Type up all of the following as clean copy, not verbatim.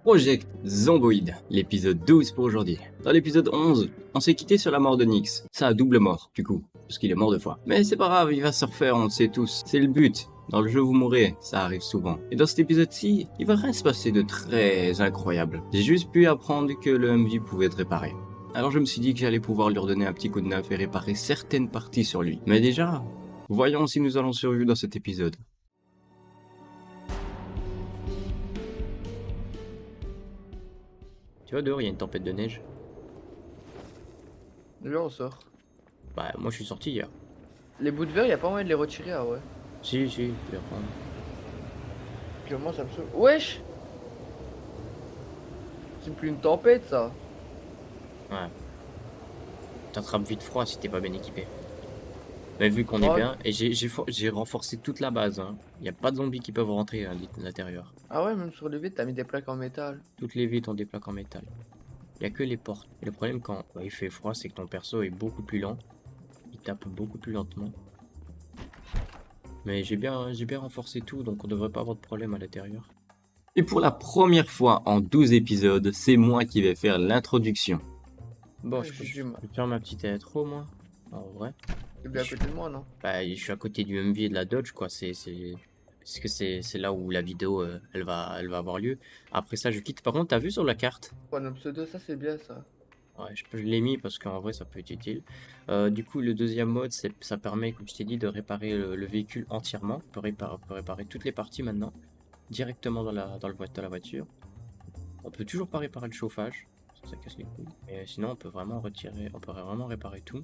Project Zomboid, l'épisode 12 pour aujourd'hui. Dans l'épisode 11, on s'est quitté sur la mort de Nyx. Ça a double mort, du coup, parce qu'il est mort 2 fois. Mais c'est pas grave, il va se refaire, on le sait tous. C'est le but. Dans le jeu, vous mourrez, ça arrive souvent. Et dans cet épisode-ci, il va rien se passer de très incroyable. J'ai juste pu apprendre que le MV pouvait être réparé. Alors je me suis dit que j'allais pouvoir lui redonner un petit coup de neuf et réparer certaines parties sur lui. Mais déjà, voyons si nous allons survivre dans cet épisode. Tu vois, dehors, il y a une tempête de neige. Là on sort. Bah, moi, je suis sorti hier. Les bouts de verre, y a pas moyen de les retirer, ah ouais. Si, je vais les reprendre. Comment ça me saoule. Wesh. C'est plus une tempête ça. Ouais. T'attrapes vite froid si t'es pas bien équipé. Mais vu qu'on est Oh. bien, et j'ai renforcé toute la base. Hein. Y a pas de zombies qui peuvent rentrer à l'intérieur. Ah ouais, même sur le vide, t'as mis des plaques en métal. Toutes les vitres ont des plaques en métal. Y a que les portes. Et le problème quand il fait froid, c'est que ton perso est beaucoup plus lent. Il tape beaucoup plus lentement. Mais j'ai bien renforcé tout, donc on devrait pas avoir de problème à l'intérieur. Et pour la première fois en 12 épisodes, c'est moi qui vais faire l'introduction. Bon, je peux faire ma petite intro, moi. En vrai. T'es bien à côté de moi, non? Bah, je suis à côté du MV et de la Dodge, quoi. Parce que c'est là où la vidéo, elle va avoir lieu. Après ça, je quitte. Par contre, t'as vu sur la carte? Ouais, nos pseudos, ça c'est bien ça. Ouais, je l'ai mis parce qu'en vrai, ça peut être utile. Du coup, le deuxième mode, ça permet, comme je t'ai dit, de réparer le véhicule entièrement. On peut réparer toutes les parties maintenant, directement dans la voiture. On peut toujours pas réparer le chauffage, ça casse les couilles. Mais sinon, on peut vraiment réparer tout.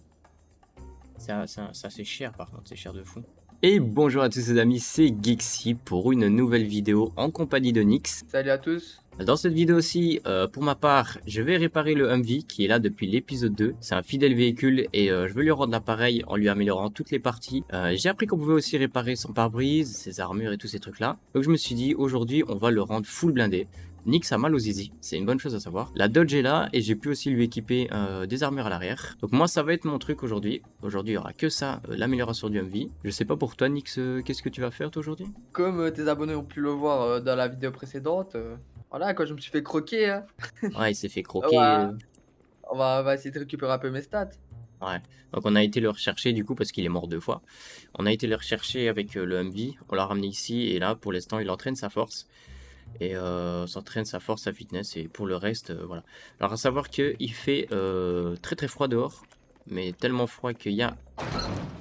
Ça c'est cher par contre, c'est cher de fou. Et bonjour à tous les amis, c'est Geeksy pour une nouvelle vidéo en compagnie de Nyx. Salut à tous. Dans cette vidéo-ci, pour ma part, je vais réparer le Humvee qui est là depuis l'épisode 2. C'est un fidèle véhicule et je veux lui rendre l'appareil en lui améliorant toutes les parties. J'ai appris qu'on pouvait aussi réparer son pare-brise, ses armures et tous ces trucs-là. Donc je me suis dit, aujourd'hui, on va le rendre full blindé. Nyx a mal aux zizi, c'est une bonne chose à savoir. La Dodge est là et j'ai pu aussi lui équiper des armures à l'arrière. Donc moi ça va être mon truc aujourd'hui. Aujourd'hui il n'y aura que ça, l'amélioration du Humvee. Je sais pas pour toi Nyx, qu'est-ce que tu vas faire toi aujourd'hui? Comme tes abonnés ont pu le voir dans la vidéo précédente, voilà, quand je me suis fait croquer, hein. Ouais, il s'est fait on croquer. va, on va essayer de récupérer un peu mes stats. Ouais, donc on a été le rechercher du coup parce qu'il est mort 2 fois. On a été le rechercher avec le Humvee, on l'a ramené ici et là pour l'instant il entraîne sa force. Et s'entraîne sa force, sa fitness et pour le reste, voilà. Alors à savoir qu'il fait très très froid dehors, mais tellement froid qu'il y a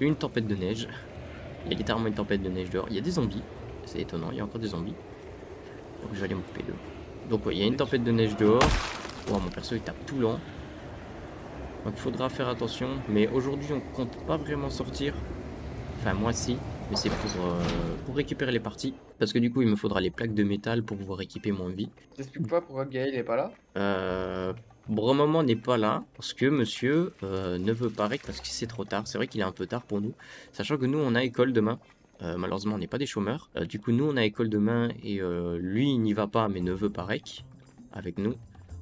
une tempête de neige. Il y a littéralement une tempête de neige dehors. Il y a des zombies, c'est étonnant, il y a encore des zombies. Donc je vais aller m'occuper d'eux. Donc ouais, il y a une tempête de neige dehors. Oh, mon perso il tape tout lent. Donc il faudra faire attention. Mais aujourd'hui on compte pas vraiment sortir. Enfin moi si. Mais c'est pour récupérer les parties. Parce que du coup il me faudra les plaques de métal pour pouvoir équiper mon vie. T'expliques pas pourquoi Gaël est pas là? Pour le moment n'est pas là. Parce que monsieur ne veut pas rec parce que c'est trop tard. C'est vrai qu'il est un peu tard pour nous. Sachant que nous on a école demain. Malheureusement on n'est pas des chômeurs. Du coup nous on a école demain. Et lui il n'y va pas mais ne veut pas rec avec nous.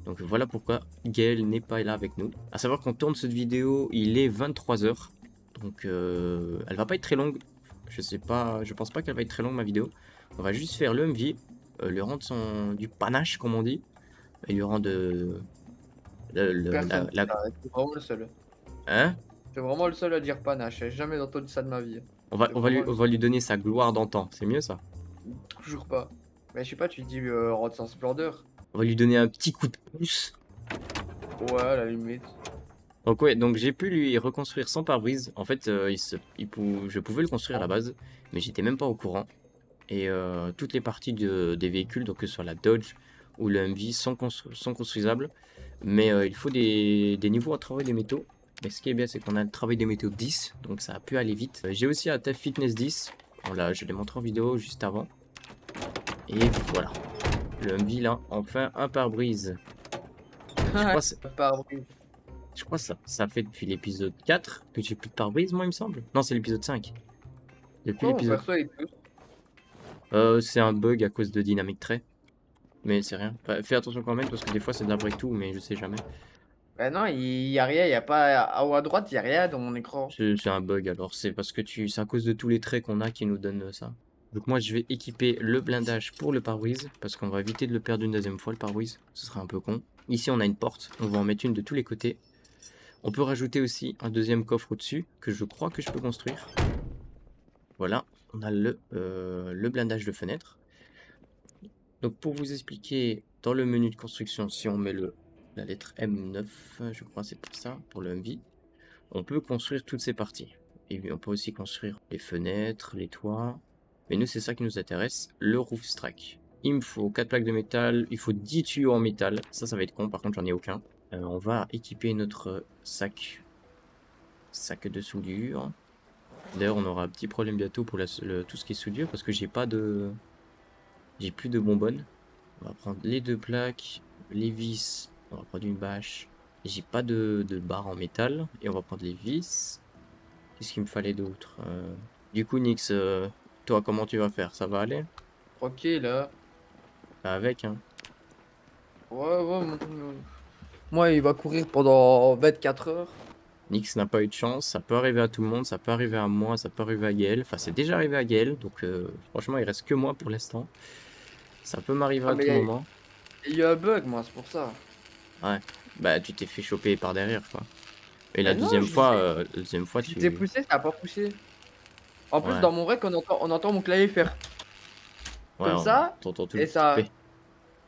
Donc voilà pourquoi Gaël n'est pas là avec nous. A savoir qu'on tourne cette vidéo, il est 23 h. Donc elle va pas être très longue. Je sais pas, je pense pas qu'elle va être très longue ma vidéo. On va juste faire le MV, lui rendre du panache comme on dit. Et lui rendre Personne. la... C'est vraiment le seul. Hein? C'est vraiment le seul à dire panache. J'ai jamais entendu ça de ma vie. On va lui donner sa gloire d'antan, c'est mieux ça. Toujours pas. Mais je sais pas, tu dis rendre sans splendeur. On va lui donner un petit coup de pouce. Ouais, à la limite. Donc ouais, donc j'ai pu lui reconstruire son pare-brise. En fait, je pouvais le construire à la base, mais j'étais même pas au courant. Et toutes les parties des véhicules, donc que ce soit la Dodge ou le MV, sont construisables. Mais il faut des niveaux à travail des métaux. Mais ce qui est bien, c'est qu'on a le travail des métaux 10, donc ça a pu aller vite. J'ai aussi un TAF Fitness 10. Voilà, je l'ai montré en vidéo juste avant. Et voilà. Le MV là, enfin un pare-brise. Je crois que ça fait depuis l'épisode 4 que j'ai plus de pare-brise, moi il me semble. Non, c'est l'épisode 5. Depuis l'épisode... c'est un bug à cause de Dynamic Tray. Mais c'est rien. Enfin, fais attention quand même parce que des fois c'est de la break tout, mais je sais jamais. Bah non, il y a rien, il y a pas en haut à droite, il y a rien dans mon écran. C'est un bug alors, c'est parce que c'est à cause de tous les traits qu'on a qui nous donnent ça. Donc moi, je vais équiper le blindage pour le pare-brise, parce qu'on va éviter de le perdre une deuxième fois, le pare-brise. Ce serait un peu con. Ici, on a une porte. On va en mettre une de tous les côtés. On peut rajouter aussi un deuxième coffre au-dessus, que je crois que je peux construire. Voilà, on a le blindage de fenêtre. Donc pour vous expliquer, dans le menu de construction, si on met la lettre M9, je crois c'est pour ça, pour le MV, on peut construire toutes ces parties. Et on peut aussi construire les fenêtres, les toits. Mais nous, c'est ça qui nous intéresse, le roof stack. Il me faut 4 plaques de métal, il faut 10 tuyaux en métal. Ça va être con, par contre, j'en ai aucun. On va équiper notre sac de soudure. D'ailleurs, on aura un petit problème bientôt pour tout ce qui est soudure, parce que j'ai plus de bonbonnes. On va prendre les 2 plaques, les vis, on va prendre une bâche. J'ai pas de barre en métal, et on va prendre les vis. Qu'est-ce qu'il me fallait d'autre? Du coup, Nix, toi, comment tu vas faire? Ça va aller? Tranquille, là. Bah, avec, hein. Ouais, ouais, moi, il va courir pendant 24 heures. Nix n'a pas eu de chance, ça peut arriver à tout le monde, ça peut arriver à moi, ça peut arriver à Gaël. Enfin, c'est déjà arrivé à Gaël, donc franchement, il reste que moi pour l'instant. Ça peut m'arriver Ah, à mais tout moment. il y a un bug, moi, c'est pour ça. Ouais. Bah, tu t'es fait choper par derrière, quoi. Et Mais non, la deuxième fois, je les ai tu... poussés, ça a pas poussé. En plus, Ouais, dans mon rec, on entend mon clavier faire ouais, comme on ça, t'entend tout le et taper. ça.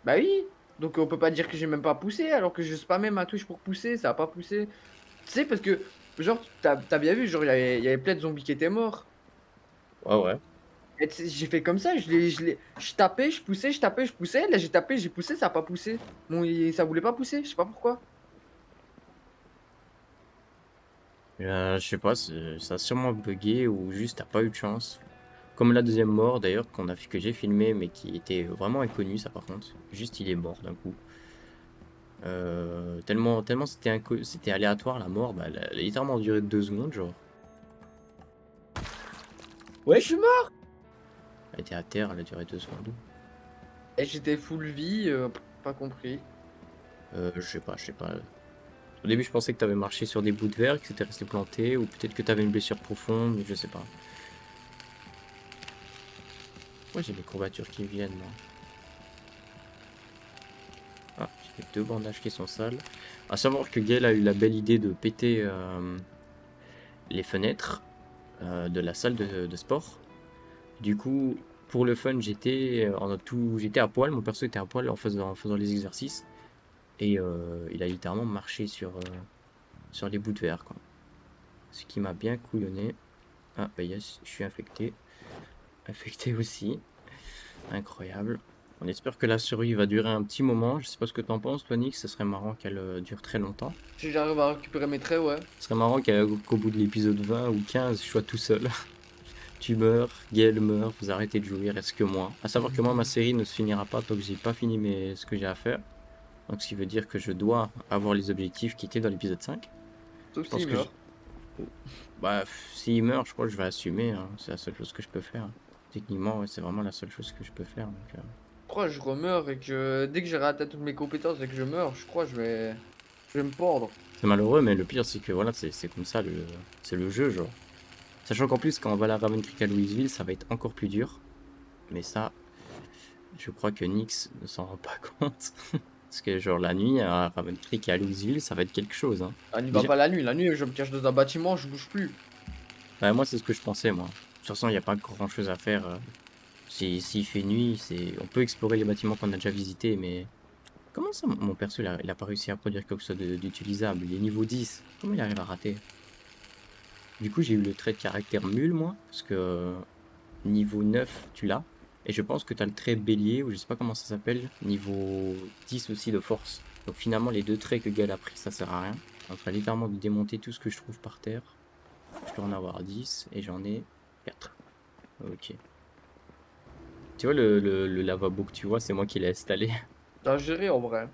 Bah oui. Donc on peut pas dire que j'ai même pas poussé, alors que je spammais ma touche pour pousser, ça a pas poussé. Tu sais, parce que, genre, t'as bien vu, genre, il y avait plein de zombies qui étaient morts. Ouais, ouais. Et tu sais, j'ai fait comme ça, je tapais, je poussais, je tapais, je poussais. Là, j'ai tapé, j'ai poussé, ça a pas poussé. Bon, ça voulait pas pousser, je sais pas pourquoi. Je sais pas, ça a sûrement bugué ou juste t'as pas eu de chance. Comme la deuxième mort d'ailleurs, que j'ai filmé mais qui était vraiment inconnu ça par contre. Juste il est mort d'un coup. Tellement c'était aléatoire la mort, bah, elle a littéralement duré 2 secondes genre. Mais je suis mort. Elle était à terre, elle a duré 2 secondes. Et j'étais full vie, pas compris. Je sais pas. Au début je pensais que t'avais marché sur des bouts de verre, que c'était resté planté, ou peut-être que t'avais une blessure profonde, mais je sais pas. Moi j'ai des courbatures qui viennent moi. Ah, j'ai 2 bandages qui sont sales. À savoir que Gaël a eu la belle idée de péter les fenêtres de la salle de sport. Du coup, pour le fun, j'étais à poil, mon perso était à poil en faisant les exercices. Et il a littéralement marché sur les bouts de verre, quoi. Ce qui m'a bien couillonné. Ah, bah yes, je suis infecté. Infecté aussi. Incroyable. On espère que la survie va durer un petit moment. Je sais pas ce que t'en penses, toi, Nick. Ce serait marrant qu'elle dure très longtemps. Si j'arrive à récupérer mes traits, ouais. Ce serait marrant qu'au bout de l'épisode 20 ou 15, je sois tout seul. Tu meurs, Gaël meurt, vous arrêtez de jouer, il reste que moi. À savoir que moi, ma série ne se finira pas tant que j'ai pas fini ce que j'ai à faire. Donc, ce qui veut dire que je dois avoir les objectifs qui étaient dans l'épisode 5. Sauf Je pense s'il que meurt. bah, s'il meurt, je crois que je vais assumer, hein. C'est la seule chose que je peux faire. Techniquement, ouais, c'est vraiment la seule chose que je peux faire. Donc, Je crois que je remeurs et que dès que j'ai raté toutes mes compétences et que je meurs, je crois que je vais me pendre. c'est malheureux, mais le pire, c'est que voilà, c'est comme ça, c'est le jeu, genre. Sachant qu'en plus, quand on va à la Raven Creek à Louisville, ça va être encore plus dur. Mais ça, je crois que Nyx ne s'en rend pas compte. Parce que genre la nuit à Raven Creek et à Louisville, ça va être quelque chose, hein. Ah, n'y va Déjà, pas la nuit. La nuit, je me cache dans un bâtiment, je bouge plus. bah, moi c'est ce que je pensais moi. De toute façon, il n'y a pas grand chose à faire. S'il fait nuit, on peut explorer les bâtiments qu'on a déjà visités, mais comment ça mon perso il a pas réussi à produire quelque chose d'utilisable? Il est niveau 10. Comment il arrive à rater? Du coup, j'ai eu le trait de caractère mule moi, parce que niveau 9 tu l'as. Et je pense que tu as le trait bélier, ou je sais pas comment ça s'appelle, niveau 10 aussi de force. Donc finalement, les 2 traits que Gal a pris, ça sert à rien. On va littéralement de démonter tout ce que je trouve par terre. Je peux en avoir 10 et j'en ai 4. Ok. Tu vois le lavabo que tu vois, c'est moi qui l'ai installé. T'as géré en vrai.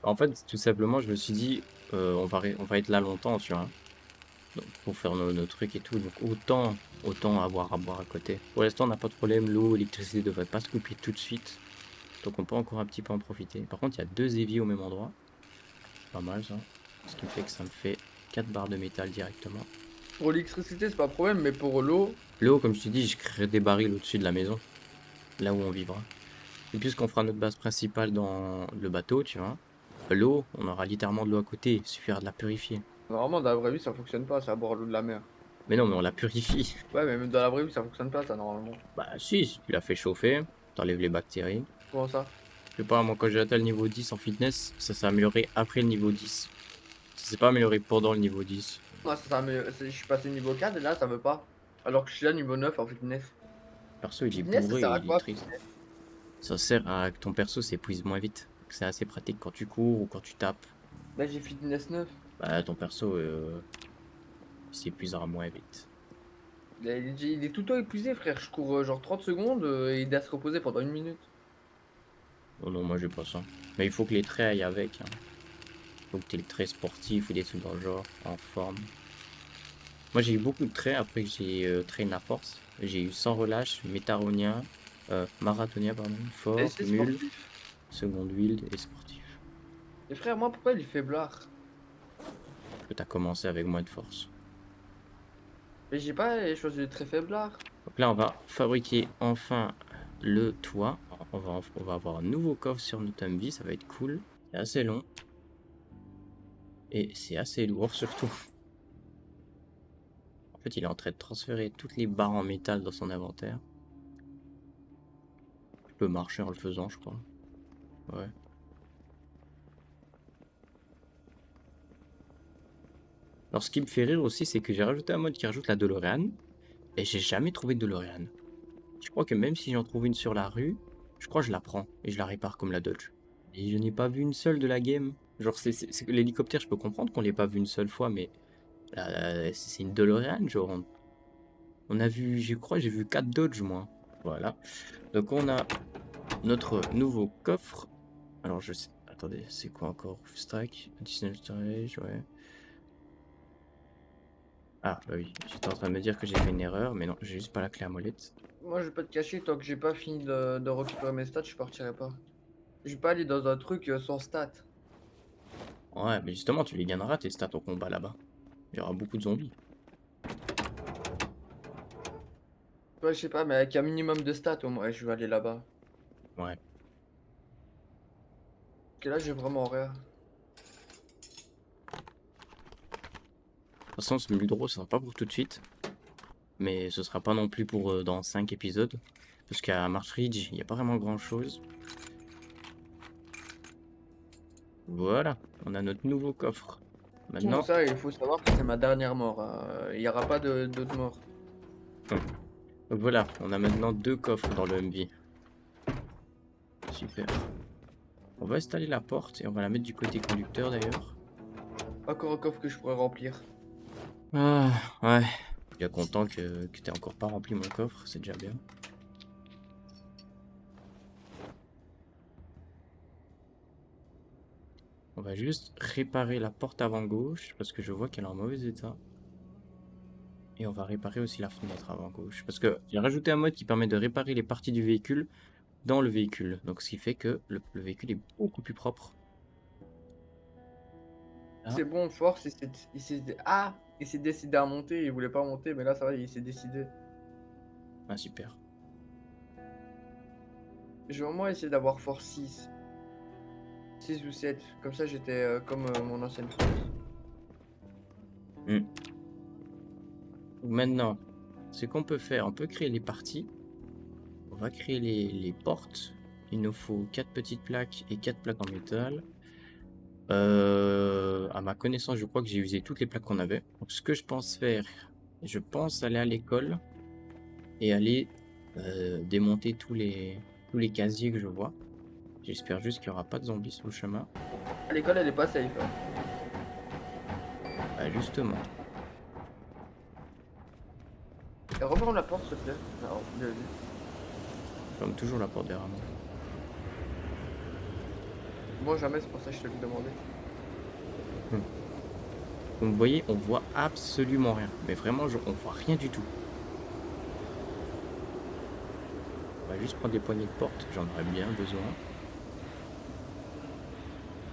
En fait, tout simplement, je me suis dit, on va être là longtemps, tu vois. Donc, pour faire nos trucs et tout. Donc autant avoir à boire à côté. Pour l'instant, on n'a pas de problème. L'eau, l'électricité ne devrait pas se couper tout de suite. Donc on peut encore un petit peu en profiter. Par contre, il y a 2 éviers au même endroit. Pas mal ça. Ce qui fait que ça me fait 4 barres de métal directement. Pour l'électricité, c'est pas un problème, mais pour l'eau. L'eau, comme je te dis, je créerai des barils au-dessus de la maison, là où on vivra. Et puisqu'on fera notre base principale dans le bateau, tu vois, l'eau, on aura littéralement de l'eau à côté, il suffira de la purifier. Normalement, dans la vraie vie, ça fonctionne pas, ça va boire l'eau de la mer. Mais non, mais on la purifie. Ouais, mais même dans la vraie vie, ça fonctionne pas, ça, normalement. Bah si tu la fais chauffer, t'enlèves les bactéries. Comment ça? Je sais pas, moi quand j'ai atteint le niveau 10 en fitness, ça s'est amélioré après le niveau 10. Ça s'est pas amélioré pendant le niveau 10. Moi, je suis passé niveau 4 et là, ça veut pas. Alors que je suis là niveau 9 en fitness. Perso, il est Fitness, ça bourré sert et à il est quoi? triste. Ça sert à que ton perso s'épuise moins vite. C'est assez pratique quand tu cours ou quand tu tapes. Là, j'ai fitness 9. Bah ton perso il s'épuisera moins vite. Il est tout le temps épuisé, frère. Je cours genre 30 secondes et il doit se reposer pendant 1 minute. Oh non, moi j'ai pas ça. Mais il faut que les traits aillent avec. Hein. Faut que t'aies le trait sportif ou des trucs dans le genre, en forme. Moi j'ai eu beaucoup de traits après que j'ai train la force. J'ai eu sans relâche, métaronien, marathonien pardon, Et fort, c'est mule, sportif. seconde wild et sportif. Et frère, moi, pourquoi il est faiblard? Que t'as commencé avec moins de force. Mais j'ai pas choisi de très faiblard. Donc là on va fabriquer enfin le toit. On va avoir un nouveau coffre sur notre MV, ça va être cool. C'est assez long. Et c'est assez lourd surtout. En fait il est en train de transférer toutes les barres en métal dans son inventaire. Je peux marcher en le faisant je crois. Ouais. Alors ce qui me fait rire aussi, c'est que j'ai rajouté un mode qui rajoute la DeLorean, et j'ai jamais trouvé de DeLorean. Je crois que même si j'en trouve une sur la rue, je crois que je la prends, et je la répare comme la Dodge. Et je n'ai pas vu une seule de la game. Genre c'est que l'hélicoptère, je peux comprendre qu'on l'ait pas vu une seule fois, mais c'est une DeLorean, genre on a vu, je crois j'ai vu 4 Dodge moi. Voilà. Donc on a notre nouveau coffre. Alors je sais, attendez, c'est quoi encore? Strike, additional storage, ouais. Ah, bah oui, j'étais en train de me dire que j'ai fait une erreur, mais non, j'ai juste pas la clé à molette. Moi, je vais pas te cacher, tant que j'ai pas fini de récupérer mes stats, je partirai pas. Je vais pas aller dans un truc sans stats. Ouais, mais justement, tu les gagneras tes stats au combat là-bas. Il y aura beaucoup de zombies. Ouais, je sais pas, mais avec un minimum de stats, au moins, je vais aller là-bas. Ouais. Parce que là, j'ai vraiment rien. De toute façon, ce Muldro, ce sera pas pour tout de suite. Mais ce sera pas non plus pour dans 5 épisodes. Parce qu'à Marsh Ridge, il n'y a pas vraiment grand-chose. Voilà, on a notre nouveau coffre. Tout Maintenant, ça, il faut savoir que c'est ma dernière mort. Hein. Il y aura pas d'autres morts. donc voilà, on a maintenant 2 coffres dans le MV. Super. On va installer la porte et on va la mettre du côté conducteur d'ailleurs. Encore un coffre que je pourrais remplir. Ah, ouais. Je suis bien content que t'aies encore pas rempli mon coffre, c'est déjà bien. On va juste réparer la porte avant gauche parce que je vois qu'elle est en mauvais état. Et on va réparer aussi la fenêtre avant gauche. Parce que j'ai rajouté un mode qui permet de réparer les parties du véhicule dans le véhicule. Donc ce qui fait que le véhicule est beaucoup plus propre. Là. C'est bon, force, il s'est décidé à monter. Il voulait pas monter, mais là, ça va, il s'est décidé. Ah super. Je vais au moins essayer d'avoir force 6. 6 ou 7. Comme ça, j'étais comme mon ancienne force. Hmm. Maintenant, ce qu'on peut faire, on peut créer les parties. On va créer les portes. Il nous faut 4 petites plaques et 4 plaques en métal. À ma connaissance, je crois que j'ai usé toutes les plaques qu'on avait. Donc, ce que je pense faire, je pense aller à l'école et aller démonter tous les casiers que je vois. J'espère juste qu'il n'y aura pas de zombies sur le chemin. À l'école, elle est pas safe. Hein. Bah, justement. Et referme la porte, s'il te plaît. Non, Comme toujours la porte derrière moi. moi, jamais, c'est pour ça que je te l'ai demandé. Donc vous voyez, on voit absolument rien. Mais vraiment, on voit rien du tout. On va juste prendre des poignées de porte. J'en aurais bien besoin.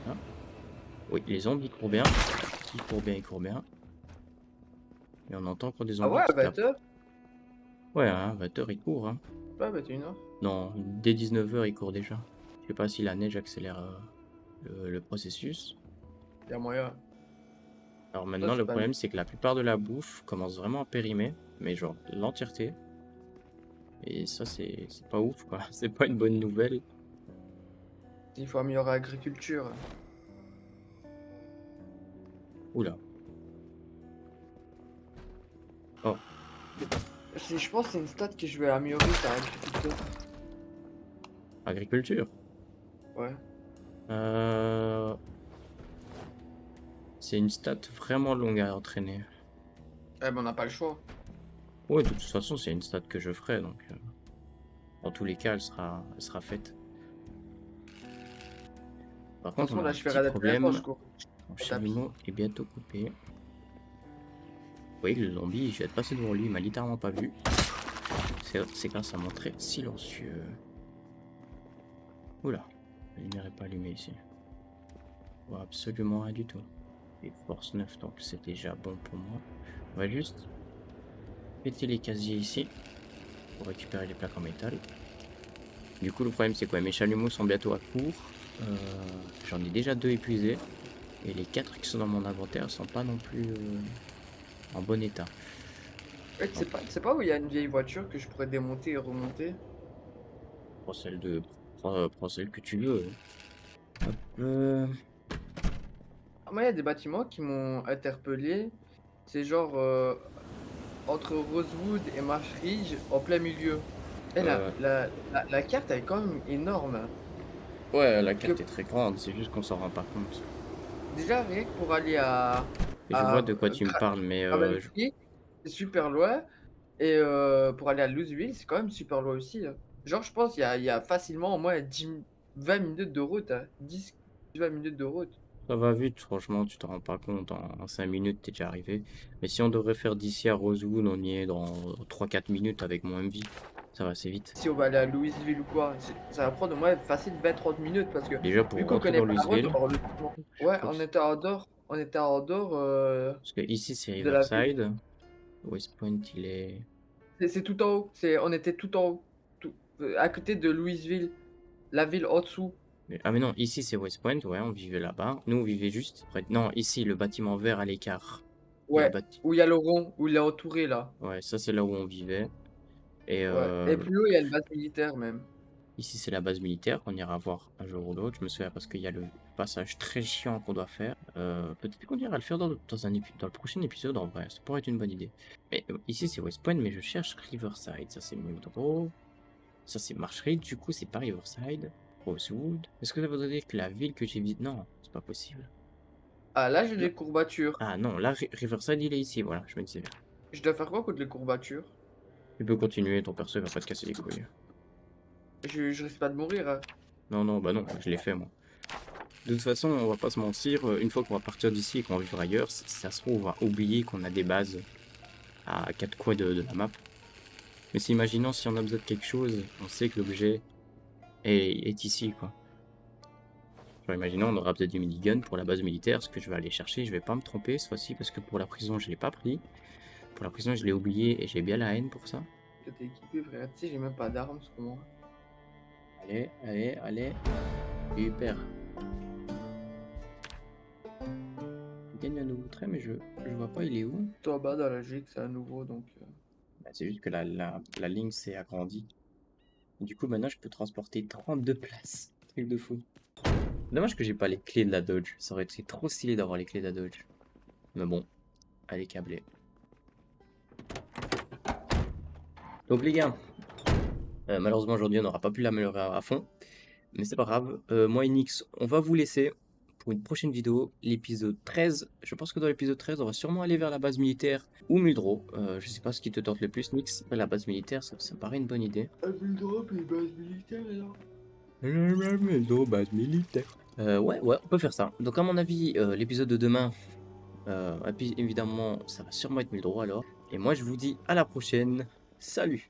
Hein. Oui, les zombies courent bien. Ils courent bien, ils courent bien. Et on entend encore des Ah zombies ouais, qui bah tapent. top. Ouais, hein, 20 h il court, hein. Ouais, 21 h. Non, dès 19 h il court déjà. Je sais pas si la neige accélère, le processus. Il y a moyen. Alors Ça, maintenant, c'est le pas. problème, c'est que la plupart de la bouffe commence vraiment à périmer, mais genre l'entièreté. Et ça, c'est pas ouf, quoi. C'est pas une bonne nouvelle. Il faut améliorer l'agriculture. Oula. Oh, Je pense que c'est une stat que je vais améliorer, c'est agriculteur. agriculture. Ouais. Euh, c'est une stat vraiment longue à entraîner. Eh ben, on n'a pas le choix. Ouais, de toute façon, c'est une stat que je ferai, donc dans tous les cas, elle sera faite. Par De toute contre, on façon, a là, un je fais petit la dernière fois, problème. Mon au tapis. chalumeau est bientôt coupé. Oui, le zombie, je vais être passé devant lui, il m'a littéralement pas vu. C'est grâce à mon trait silencieux. Oula, la lumière est pas allumée ici. On voit absolument rien du tout. Et force 9, donc c'est déjà bon pour moi. On va juste péter les casiers ici pour récupérer les plaques en métal. Du coup, le problème, c'est quoi? Mes chalumeaux sont bientôt à court. J'en ai déjà 2 épuisés. Et les 4 qui sont dans mon inventaire sont pas non plus en bon état. Ouais, Donc, tu sais pas où il y a une vieille voiture que je pourrais démonter et remonter? prends celle de... prends celle que tu veux. Hop, Ah, moi, il y a des bâtiments qui m'ont interpellé. C'est genre entre Rosewood et Marshridge, en plein milieu. Et euh, la carte, elle est quand même énorme. ouais, la Parce que carte est très grande, c'est juste qu'on s'en rend pas compte. déjà, rien que pour aller Je vois à de quoi tu me parles, mais Gravelly, c'est super loin. Et pour aller à Louisville, c'est quand même super loin aussi, hein. Genre, je pense il y a facilement au moins 20 minutes de route, hein. 10-20 minutes de route. ça va vite, franchement, tu te rends pas compte. En 5 minutes, t'es déjà arrivé. Mais si on devrait faire d'ici à Rosewood, on y est dans 3 4 minutes avec mon MV. Ça va assez vite. Si on va aller à Louisville ou quoi, ça va prendre au moins facile 20-30 minutes parce que Déjà, vu pour qu'on rentrer connaît dans pas la route, on Louisville, va avoir le temps. je Ouais, crois que on était en dehors parce que ici, c'est de la ville. Riverside. West Point, il est... C'est tout en haut. On était tout en haut, à côté de Louisville, la ville en dessous. Ah mais non, ici, c'est West Point, ouais, on vivait là-bas. Nous, on vivait juste près... Non, ici, le bâtiment vert à l'écart. Il y a un Ouais, bâtiment... où il y a le rond, où il est entouré là. Ouais, ça, c'est là où on vivait. Et Ouais. Et plus haut, il y a une base militaire même. ici, c'est la base militaire qu'on ira voir un jour ou l'autre. Je me souviens parce qu'il y a le passage très chiant qu'on doit faire. Peut-être qu'on ira le faire dans le prochain épisode, en vrai. Ça pourrait être une bonne idée. Mais ici, c'est West Point, mais je cherche Riverside. Ça, c'est Muldrow. Ça, c'est Marshridge. Du coup, c'est pas Riverside. Rosewood. Est-ce que ça voudrait dire que la ville que j'ai visitée... Non, c'est pas possible. Ah, là, j'ai Non. des courbatures. Ah non, là, Riverside, il est ici. Voilà, je me disais bien. Je dois faire quoi contre les courbatures? Tu peux continuer, ton perso il va pas te casser les couilles. Je risque pas de mourir, hein. Non, non, bah non, je l'ai fait moi. De toute façon, on va pas se mentir, une fois qu'on va partir d'ici et qu'on va vivre ailleurs, si ça se trouve, on va oublier qu'on a des bases à 4 coins de la map. Mais c'est imaginons si on a besoin de quelque chose, on sait que l'objet est ici, quoi. Genre, imaginons, on aura peut-être du minigun pour la base militaire, ce que je vais aller chercher, je vais pas me tromper cette fois-ci, parce que pour la prison, je l'ai pas pris. Pour la prison, je l'ai oublié et j'ai bien la haine pour ça. Que t'es équipé, frère. Tu sais, j'ai même pas d'armes, ce moment. Allez, allez, allez. Super. Je gagne un nouveau trait, mais je vois pas, il est où? Toi, bas dans la logique, c'est à nouveau, donc. Bah, c'est juste que la ligne s'est agrandie. Du coup, maintenant, je peux transporter 32 places. Truc de fou. Dommage que j'ai pas les clés de la Dodge. Ça aurait été trop stylé d'avoir les clés de la Dodge. Mais bon, elle est câblée. Donc les gars, malheureusement aujourd'hui on n'aura pas pu l'améliorer à fond. Mais c'est pas grave. Moi et Nix, on va vous laisser pour une prochaine vidéo, l'épisode 13. Je pense que dans l'épisode 13, on va sûrement aller vers la base militaire ou Muldrow. Je sais pas ce qui te tente le plus, Nix. La base militaire, ça me paraît une bonne idée. Un build-up et une base militaire, là. Muldrow, base militaire. Ouais, on peut faire ça. Donc à mon avis, l'épisode de demain, et puis évidemment, ça va sûrement être Muldrow alors. Et moi je vous dis à la prochaine. Salut!